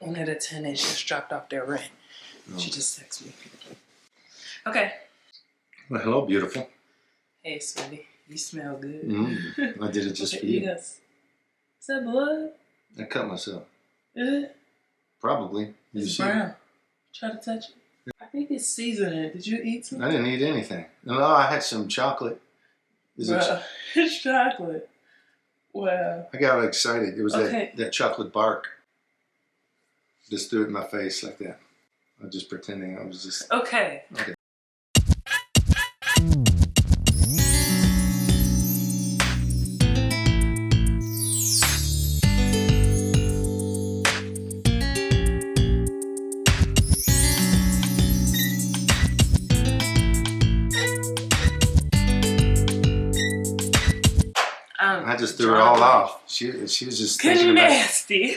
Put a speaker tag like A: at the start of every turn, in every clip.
A: 1 of the tenants just dropped off their rent. Oh. She just texted me. Okay.
B: Well, hello, beautiful.
A: Hey, sweetie. You smell good.
B: I did it just for you.
A: Yes. Is that blood?
B: I cut myself.
A: Is it?
B: Probably.
A: It's brown. Try to touch it. I think it's seasoning. Did you eat some?
B: I didn't eat anything. No, I had some chocolate.
A: It's chocolate. Wow.
B: I got excited. It was that chocolate bark. Just threw it in my face like that. I was just pretending I was just...
A: Okay.
B: I just threw it all off. She was just thinking about
A: nasty.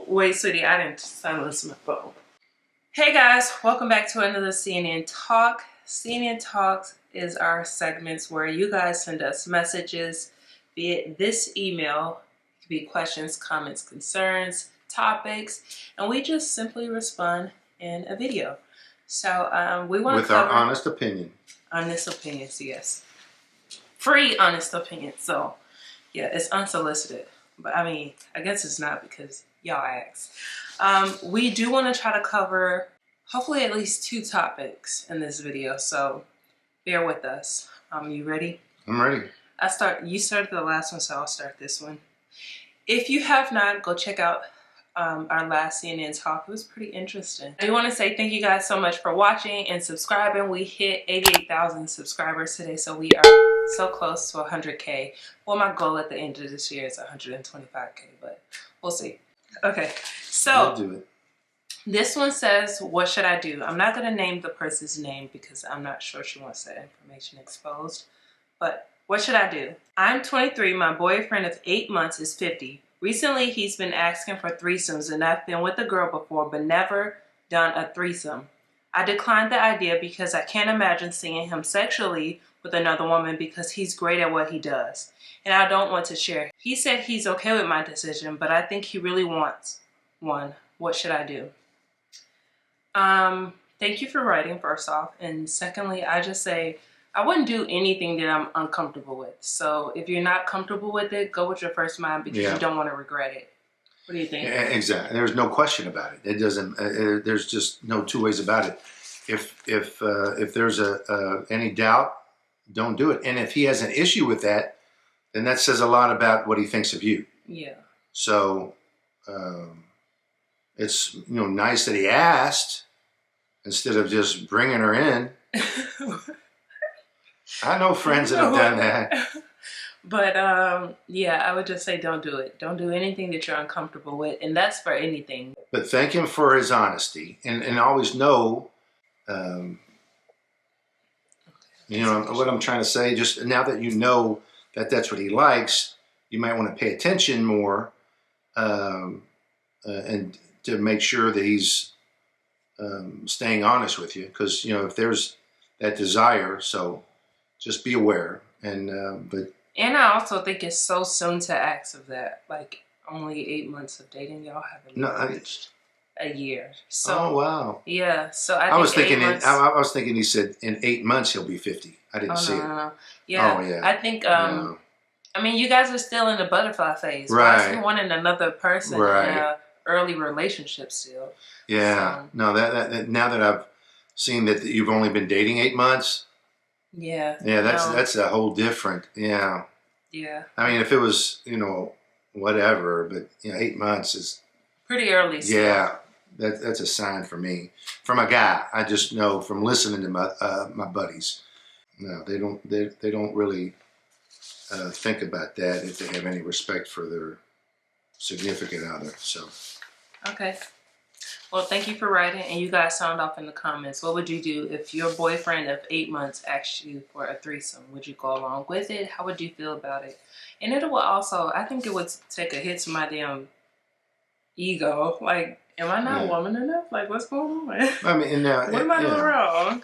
A: Wait, sweetie, I didn't silence my phone. Hey guys, welcome back to another CNN Talk. CNN Talks is our segments where you guys send us messages, be it this email, it could be questions, comments, concerns, topics, and we just simply respond in a video. So we want to cover...
B: With our honest opinion.
A: Honest opinions, yes. Free honest opinion. So yeah, it's unsolicited, but I mean, I guess it's not because y'all asked. We do want to try to cover hopefully at least 2 topics in this video, so bear with us. You ready?
B: I'm ready.
A: You started the last one, so I'll start this one. If you have not, go check out our last CNN Talk. It was pretty interesting. I do want to say thank you guys so much for watching and subscribing. We hit 88,000 subscribers today, so we are so close to 100K. Well, my goal at the end of this year is 125K, but we'll see. Okay, so
B: I'll do it.
A: This one says, what should I do? I'm not going to name the person's name because I'm not sure she wants that information exposed, but what should I do? I'm 23. My boyfriend of 8 months is 50. Recently, he's been asking for threesomes, and I've been with a girl before, but never done a threesome. I declined the idea because I can't imagine seeing him sexually with another woman because he's great at what he does, and I don't want to share. He said he's okay with my decision, but I think he really wants one. What should I do? Thank you for writing, first off, and secondly, I just say, I wouldn't do anything that I'm uncomfortable with. So if you're not comfortable with it, go with your first mind because you don't want to regret it. What do you think?
B: Yeah, exactly. There's no question about it. It doesn't. There's just no 2 ways about it. If there's any doubt, don't do it. And if he has an issue with that, then that says a lot about what he thinks of you. Yeah. So it's nice that he asked instead of just bringing her in. I know friends that have done that.
A: But yeah, I would just say don't do it. Don't do anything that you're uncomfortable with, and that's for anything.
B: But thank him for his honesty, and always know, what I'm trying to say. Just now that you know that that's what he likes, you might want to pay attention more, and to make sure that he's staying honest with you, because if there's that desire, so. Just be aware, and I
A: also think it's so soon to ask of that. Like only 8 months of dating, y'all haven't reached a year. So,
B: oh wow,
A: yeah. So
B: I was thinking. I was thinking he said in 8 months he'll be 50. I didn't see it.
A: No. Yeah. Oh yeah. I think. I mean, you guys are still in the butterfly phase,
B: right?
A: You're wanting another person in an early relationship still.
B: Yeah. So. No. That now that I've seen that you've only been dating 8 months.
A: Yeah.
B: Yeah, that's a whole different, Yeah. I mean, if it was, whatever, but 8 months is
A: pretty early. Still.
B: Yeah, that's a sign for me. From a guy, I just know from listening to my buddies. No, they don't really think about that if they have any respect for their significant other. So. Okay.
A: Well, thank you for writing, and you guys sound off in the comments. What would you do if your boyfriend of 8 months asked you for a threesome? Would you go along with it? How would you feel about it? And it will also, I think it would take a hit to my damn ego. Like, am I not woman enough? Like, what's going on?
B: I mean,
A: what am I doing wrong?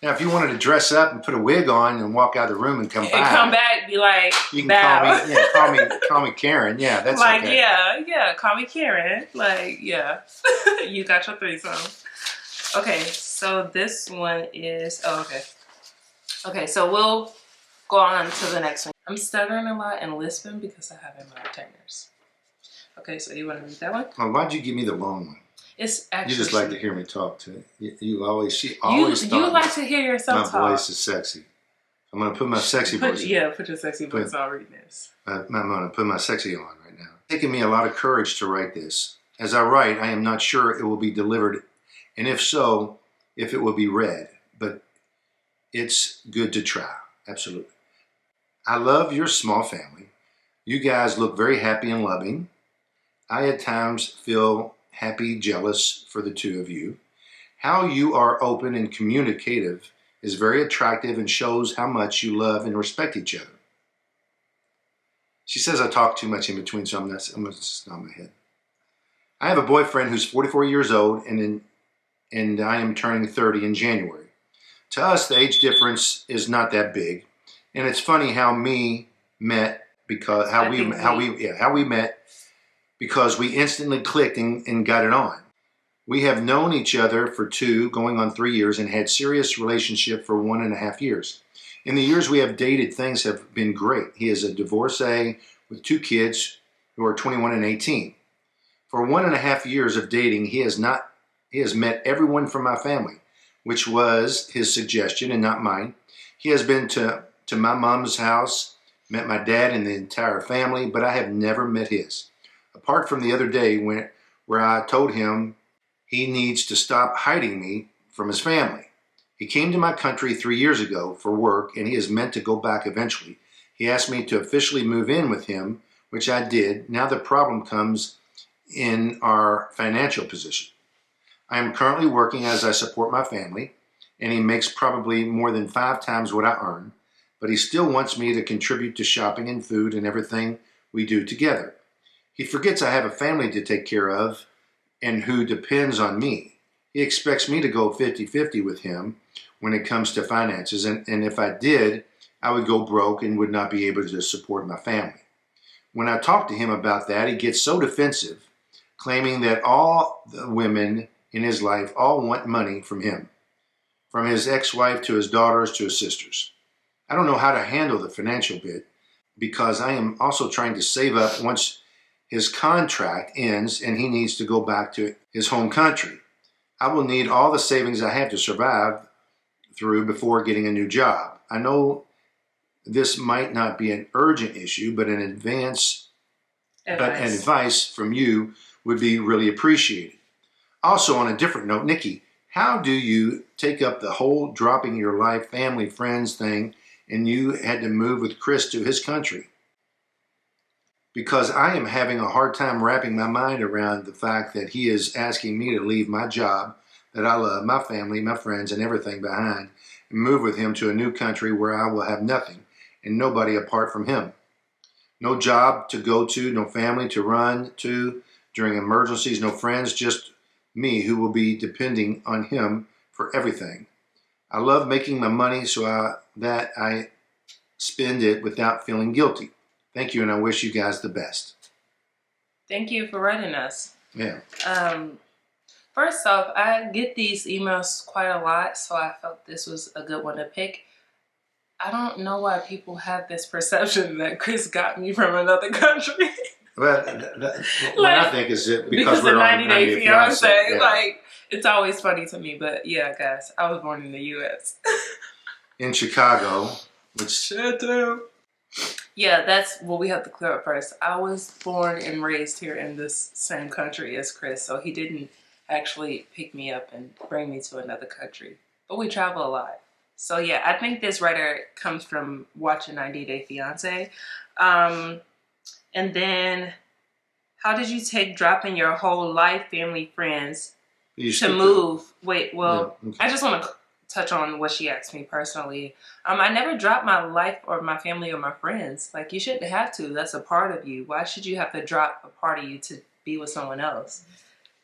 B: Now, if you wanted to dress up and put a wig on and walk out of the room and come
A: back, be like,
B: you can
A: bow.
B: call me Karen. Yeah, that's
A: like,
B: okay.
A: yeah, call me Karen. Like, yeah, you got your threesome. Okay, so this one is, okay, so we'll go on to the next one. I'm stuttering a lot and lisping because I have in my retainers. Okay, so you want to read that one?
B: Well, why'd you give me the long one?
A: It's actually.
B: You just like to hear me talk to it. You always
A: you like to hear yourself talk.
B: My voice is sexy. I'm gonna put my sexy voice.
A: Yeah, put your sexy voice on reading this.
B: I'm gonna put my sexy on right now. It's taken me a lot of courage to write this. As I write, I am not sure it will be delivered, and if so, if it will be read. But it's good to try. Absolutely. I love your small family. You guys look very happy and loving. I at times feel happy, jealous for the two of you. How you are open and communicative is very attractive and shows how much you love and respect each other. She says I talk too much in between, so I'm just not in my head. I have a boyfriend who's 44 years old, and I am turning 30 in January. To us, the age difference is not that big, and it's funny how we met because we instantly clicked and got it on. We have known each other for 2, going on 3 years, and had serious relationship for 1.5 years. In the years we have dated, things have been great. He is a divorcee with 2 kids who are 21 and 18. For 1.5 years of dating, he has met everyone from my family, which was his suggestion and not mine. He has been to my mom's house, met my dad and the entire family, but I have never met his. Apart from the other day where I told him he needs to stop hiding me from his family. He came to my country 3 years ago for work, and he is meant to go back eventually. He asked me to officially move in with him, which I did. Now the problem comes in our financial position. I am currently working as I support my family, and he makes probably more than 5 times what I earn, but he still wants me to contribute to shopping and food and everything we do together. He forgets I have a family to take care of and who depends on me. He expects me to go 50-50 with him when it comes to finances, and if I did, I would go broke and would not be able to support my family. When I talk to him about that, he gets so defensive, claiming that all the women in his life all want money from him, from his ex-wife to his daughters to his sisters. I don't know how to handle the financial bit because I am also trying to save up once his contract ends and he needs to go back to his home country. I will need all the savings I have to survive through before getting a new job. I know this might not be an urgent issue, but an advice from you would be really appreciated. Also, on a different note, Nikki, how do you take up the whole dropping your life, family, friends thing, and you had to move with Chris to his country? Because I am having a hard time wrapping my mind around the fact that he is asking me to leave my job that I love, my family, my friends, and everything behind, and move with him to a new country where I will have nothing and nobody apart from him. No job to go to, no family to run to during emergencies, no friends, just me who will be depending on him for everything. I love making my money so that I spend it without feeling guilty. Thank you, and I wish you guys the best.
A: Thank you for writing us.
B: Yeah.
A: First off, I get these emails quite a lot, so I felt this was a good one to pick. I don't know why people have this perception that Chris got me from another country.
B: Well, what I think is that because we're
A: the
B: on
A: 90-Day Fiance,
B: yeah.
A: Like, it's always funny to me. But yeah, guys, I was born in the U.S.
B: in Chicago, which
A: yeah, that's what we have to clear up first. I was born and raised here in this same country as Chris, so he didn't actually pick me up and bring me to another country. But we travel a lot. So yeah, I think this writer comes from watching 90-Day Fiance. And then, how did you take dropping your whole life, family, friends to move? Wait, well, yeah, okay. I just want to touch on what she asked me personally. I never dropped my life or my family or my friends. Like, you shouldn't have to. That's a part of you. Why should you have to drop a part of you to be with someone else?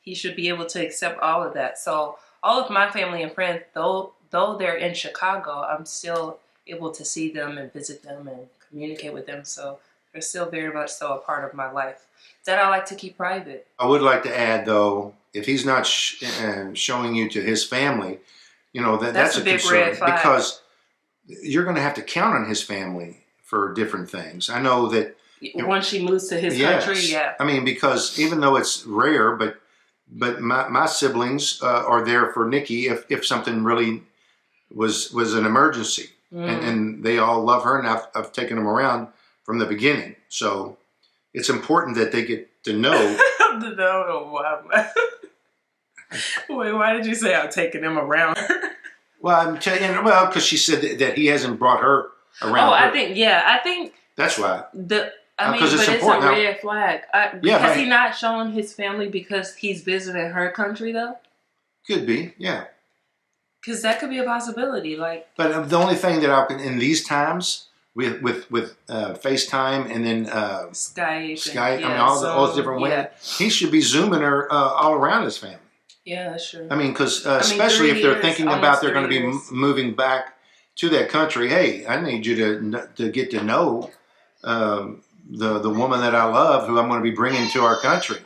A: He should be able to accept all of that. So all of my family and friends, though they're in Chicago, I'm still able to see them and visit them and communicate with them. So they're still very much so a part of my life that I like to keep private.
B: I would like to add, though, if he's not showing you to his family, you know, that's a
A: big
B: concern,
A: red flag.
B: because you're going to have to count on his family for different things. I know that
A: once she moves to his
B: yes,
A: country, yeah.
B: I mean, because even though it's rare, but my siblings are there for Nikki if something really was an emergency, and they all love her, and I've taken them around from the beginning. So it's important that they get to know.
A: Wait, why did you say I'm taking them around?
B: Well, I'm telling you, well, because she said that he hasn't brought her around.
A: Oh, I think
B: that's why.
A: I mean, but it's a red flag. Has he not shown his family because he's visiting her country, though? Could
B: be, yeah.
A: Because that could be a possibility, like.
B: But the only thing that I can in these times with FaceTime and then Skype, I mean, all those different ways, he should be zooming her all around his family.
A: Yeah, that's true.
B: I mean, because especially if they're thinking about they're going to be moving back to that country. Hey, I need you to get to know the woman that I love, who I'm going to be bringing to our country.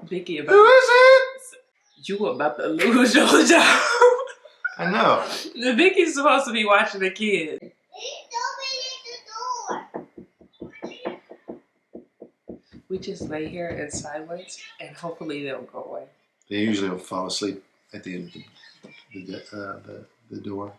A: Vicky,
B: who is it?
A: You about to lose your job.
B: I know.
A: Vicky's supposed to be watching the kids. We just lay here in silence, and hopefully they'll go away.
B: They usually will fall asleep at the end of the door.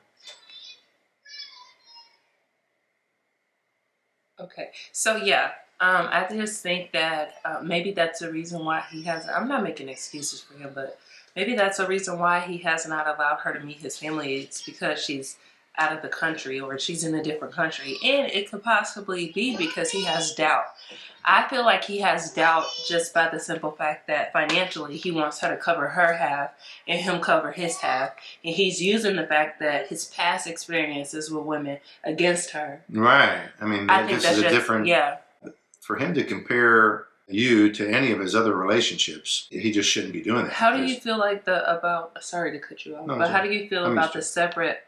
A: Okay, so yeah, I just think that maybe that's the reason why he hasn't. I'm not making excuses for him, but maybe that's the reason why he has not allowed her to meet his family. It's because she's out of the country, or she's in a different country, and it could possibly be because he has doubt. I feel like he has doubt just by the simple fact that financially he wants her to cover her half and him cover his half. And he's using the fact that his past experiences with women against her.
B: Right. I mean, this is a different... Yeah. For him to compare you to any of his other relationships, he just shouldn't be doing that.
A: How do you feel like sorry to cut you off, but how do you feel about the separate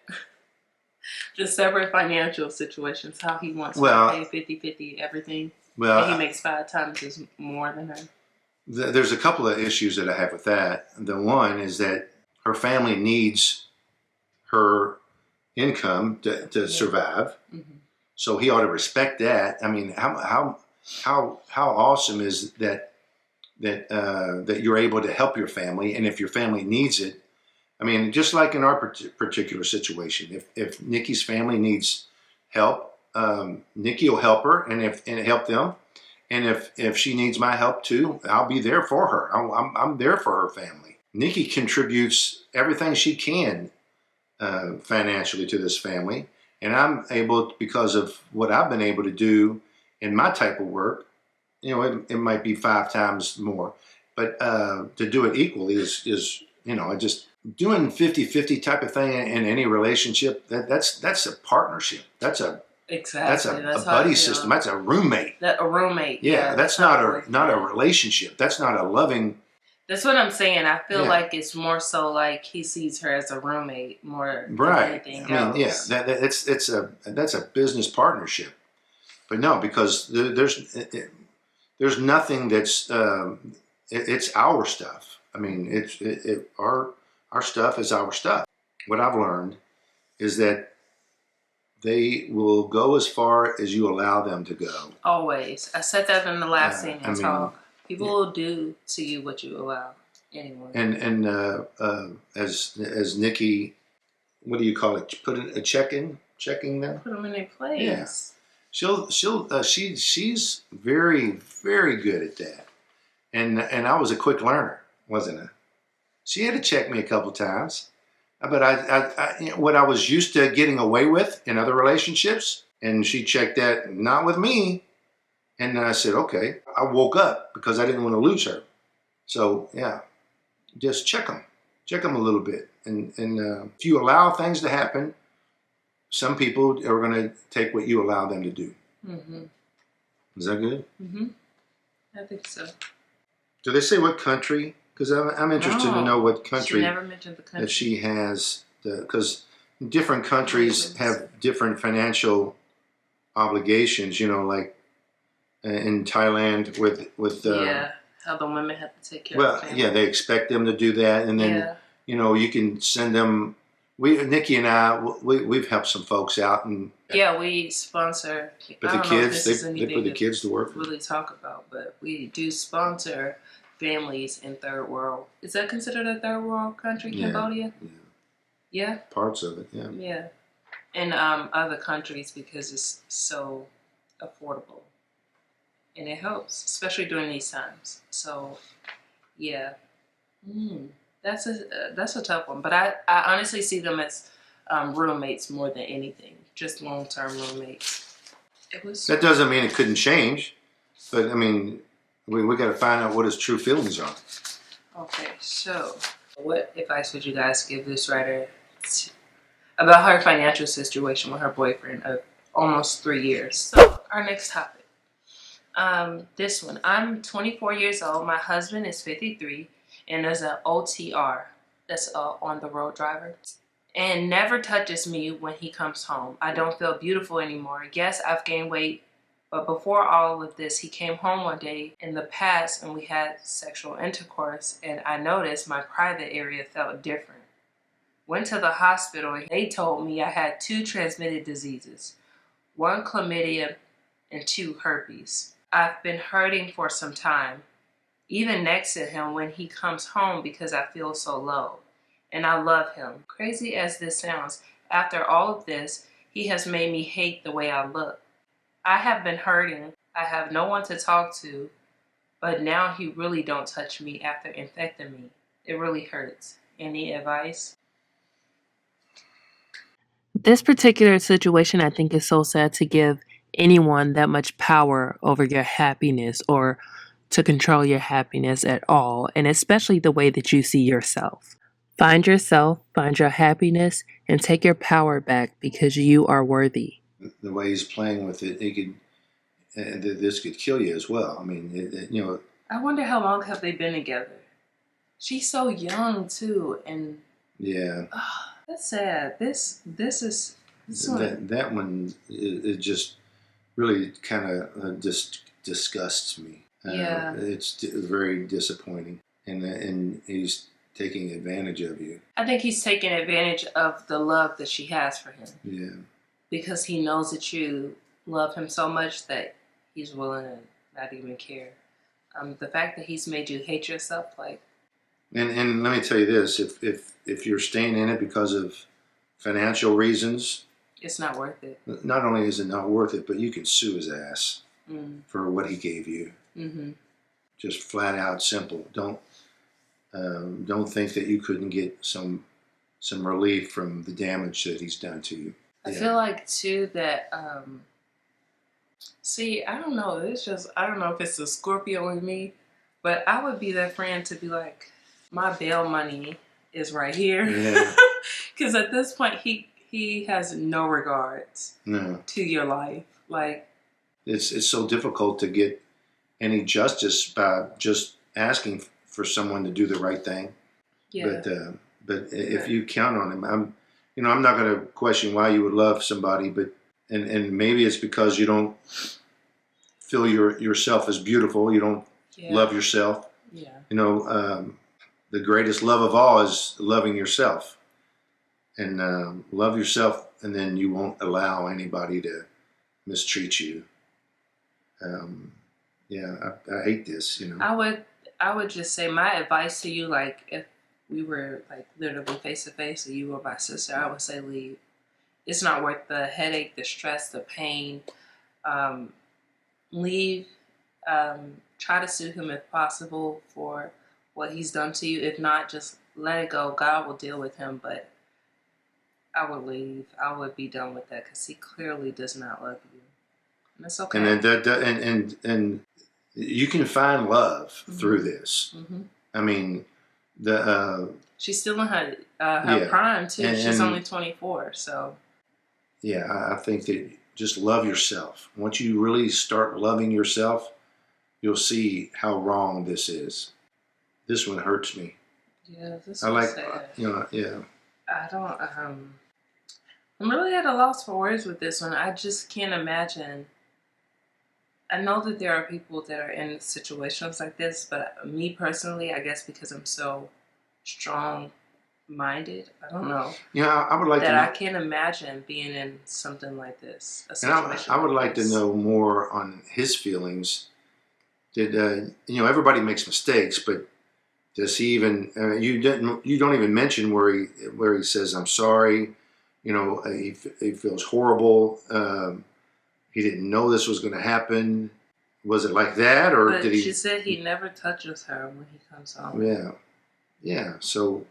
A: financial situations? How he wants to pay 50-50 everything. Well, and he makes 5 times more than her.
B: There's a couple of issues that I have with that. The one is that her family needs her income to survive, so he ought to respect that. I mean, how awesome is that you're able to help your family, and if your family needs it, I mean, just like in our particular situation, if Nikki's family needs help. Nikki will help her and help them, and if she needs my help too, I'll be there for her. I'm there for her family. Nikki contributes everything she can financially to this family, and I'm able, because of what I've been able to do in my type of work. You know, it might be 5 times more, but to do it equally is just doing 50-50 type of thing in any relationship. That's a partnership. That's a buddy system. That's a roommate.
A: A roommate.
B: Yeah, that's not a relationship. That's not a loving.
A: That's what I'm saying. I feel like it's more so like he sees her as a roommate more than anything else.
B: Yeah, that's a business partnership. But no, because there's nothing that's it's our stuff. I mean, our stuff is our stuff. What I've learned is that they will go as far as you allow them to go.
A: Always. I said that in the last scene and talk. People will do to you what you allow anyway. And
B: as Nikki, what do you call it? Put a checking them.
A: Put them in their place.
B: Yeah. She's very, very good at that. And I was a quick learner, wasn't I? She had to check me a couple times. But what I was used to getting away with in other relationships, and she checked that, not with me. And I said, okay. I woke up because I didn't want to lose her. So yeah, just check them a little bit. And if you allow things to happen, some people are going to take what you allow them to do. Is that good?
A: I think so.
B: Do they say what country? Because I'm interested to know what country
A: she never mentioned the country
B: that she has. Because different countries have different financial obligations. You know, like in Thailand with
A: how the women have to take care
B: well,
A: of the
B: yeah, they expect them to do that, and then you know you can send them. Nikki and I, we've helped some folks out, and
A: we sponsor.
B: but
A: I
B: the
A: don't know if
B: kids,
A: this is
B: they put the kids to work.
A: really talk about, but we do sponsor families in third world. Is that considered a third world country, Cambodia? Yeah.
B: Parts of it, yeah.
A: Yeah. And other countries because it's so affordable. And it helps, especially during these times. So, yeah. That's a tough one. But I honestly see them as roommates more than anything. Just long-term roommates.
B: That doesn't mean it couldn't change. But, I mean, we got to find out what his true feelings are.
A: Okay, so what advice would you guys give this writer about her financial situation with her boyfriend of almost 3 years? So our next topic. This one. I'm 24 years old. My husband is 53 and is an OTR. That's on the road driver. And never touches me when he comes home. I don't feel beautiful anymore. Yes, I've gained weight. But before all of this, he came home one day in the past and we had sexual intercourse, and I noticed my private area felt different. Went to the hospital and they told me I had 2 transmitted diseases, 1 chlamydia and 2 herpes. I've been hurting for some time, even next to him when he comes home because I feel so low. And I love him. Crazy as this sounds, after all of this, he has made me hate the way I look. I have been hurting. I have no one to talk to, but now he really don't touch me after infecting me. It really hurts. Any advice? This particular situation, I think, is so sad to give anyone that much power over your happiness or to control your happiness at all, and especially the way that you see yourself. Find yourself, find your happiness, and take your power back because you are worthy.
B: The way he's playing with it, this could kill you as well. I mean, you know.
A: I wonder how long have they been together? She's so young too, and
B: yeah,
A: that's sad. This is
B: that one. It just really kind of just disgusts me. It's very disappointing, and he's taking advantage of you.
A: I think he's taking advantage of the love that she has for him.
B: Yeah,
A: because he knows that you love him so much that he's willing to not even care. The fact that he's made you hate yourself, like.
B: And let me tell you this: if you're staying in it because of financial reasons,
A: it's not worth it.
B: Not only is it not worth it, but you can sue his ass for what he gave you. Mm-hmm. Just flat out simple. Don't think that you couldn't get some relief from the damage that he's done to you.
A: I feel like too that see, I don't know. It's just I don't know if it's a Scorpio in me, but I would be that friend to be like, my bail money is right here. Yeah. Because at this point, he has no regards to your life. Like
B: it's so difficult to get any justice by just asking for someone to do the right thing. Yeah. But if you count on him, I'm not going to question why you would love somebody, but and maybe it's because you don't feel yourself as beautiful. You don't love yourself. Yeah. The greatest love of all is loving yourself, and love yourself, and then you won't allow anybody to mistreat you. I hate this.
A: I would just say my advice to you, like if we were like literally face to face and you were my sister, I would say leave. It's not worth the headache, the stress, the pain. Leave. Try to sue him if possible for what he's done to you. If not, just let it go. God will deal with him, but I would leave. I would be done with that because he clearly does not love you. And that's okay.
B: And you can find love through this. Mm-hmm. I mean,
A: she's still in her prime too. She's only 24, so.
B: Yeah, I think that just love yourself. Once you really start loving yourself, you'll see how wrong this is. This one hurts me.
A: Yeah, this
B: I
A: was
B: like,
A: sad.
B: yeah.
A: I don't, I'm really at a loss for words with this one. I just can't imagine. I know that there are people that are in situations like this, but me personally, I guess because I'm so strong-minded, I don't know,
B: I would like
A: that
B: to know,
A: I can't imagine being in something like this, a
B: and
A: situation
B: I would like to
A: this.
B: know more on his feelings. Did everybody makes mistakes, but does he even? You don't even mention where he says I'm sorry. He feels horrible. He didn't know this was going to happen. Was it like that, or
A: But
B: did
A: she
B: he?
A: said he never touches her when he comes home.
B: Yeah, yeah. So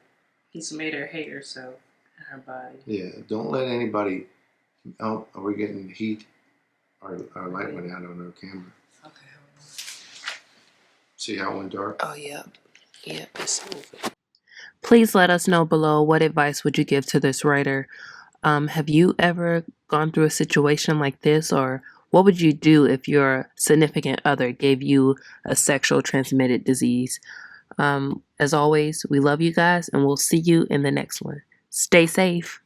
A: He's made her hate herself and her body.
B: yeah, don't let anybody. Oh, are we getting heat? Our light went out on our camera.
A: Okay, hold on.
B: See how it went dark?
A: Oh, yeah. Yeah, it's moving.
C: Please let us know below, what advice would you give to this writer? Have you ever gone through a situation like this, or what would you do if your significant other gave you a sexual transmitted disease? As always, we love you guys, and we'll see you in the next one. Stay safe.